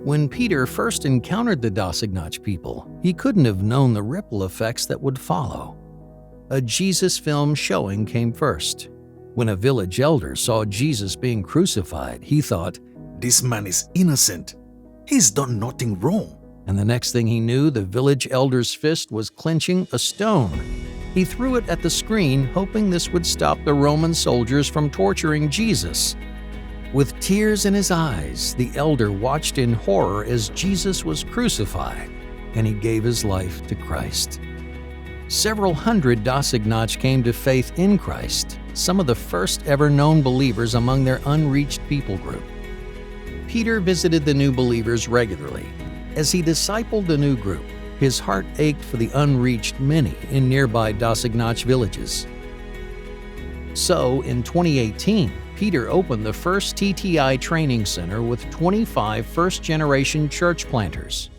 When Peter first encountered the Daasanach people, he couldn't have known the ripple effects that would follow. A Jesus film showing came first. When a village elder saw Jesus being crucified, he thought, "This man is innocent. He's done nothing wrong." And the next thing he knew, the village elder's fist was clenching a stone. He threw it at the screen, hoping this would stop the Roman soldiers from torturing Jesus. With tears in his eyes, the elder watched in horror as Jesus was crucified, and he gave his life to Christ. Several hundred Daasanach came to faith in Christ, some of the first ever known believers among their unreached people group. Peter visited the new believers regularly. As he discipled the new group, his heart ached for the unreached many in nearby Daasanach villages. So, in 2018, Peter opened the first TTI training center with 25 first-generation church planters.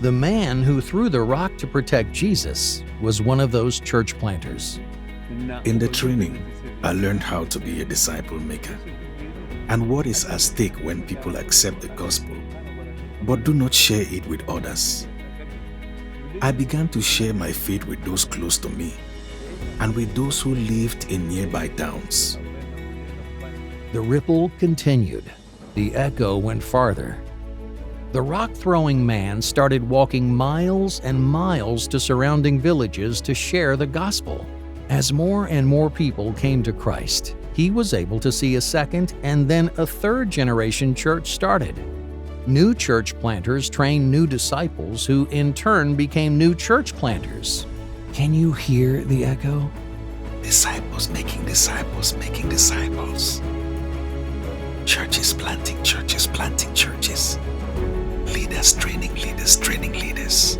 The man who threw the rock to protect Jesus was one of those church planters. In the training, I learned how to be a disciple maker and what is at stake when people accept the gospel but do not share it with others. I began to share my faith with those close to me and with those who lived in nearby towns. The ripple continued. The echo went farther. The rock-throwing man started walking miles and miles to surrounding villages to share the gospel. As more and more people came to Christ, he was able to see a second and then a third-generation church started. New church planters trained new disciples who in turn became new church planters. Can you hear the echo? Disciples making disciples making disciples. Churches planting churches. Leaders training leaders.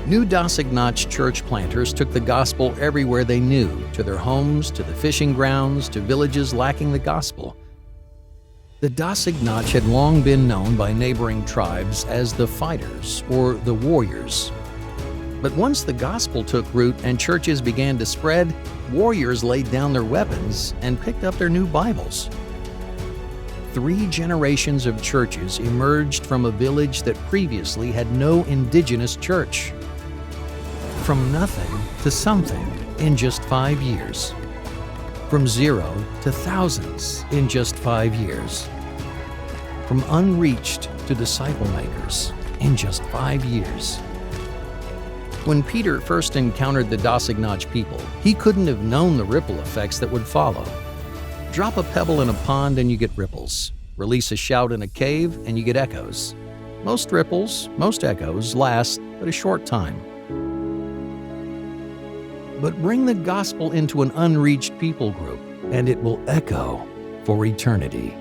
New Daasanach church planters took the gospel everywhere they knew, to their homes, to the fishing grounds, to villages lacking the gospel. The Daasanach had long been known by neighboring tribes as the fighters or the warriors. But once the gospel took root and churches began to spread, warriors laid down their weapons and picked up their new Bibles. 3 generations of churches emerged from a village that previously had no indigenous church. From nothing to something in just 5 years. From 0 to thousands in just 5 years. From unreached to disciple makers in just 5 years. When Peter first encountered the Daasanach people, he couldn't have known the ripple effects that would follow. Drop a pebble in a pond and you get ripples. Release a shout in a cave and you get echoes. Most ripples, most echoes last but a short time. But bring the gospel into an unreached people group and it will echo for eternity.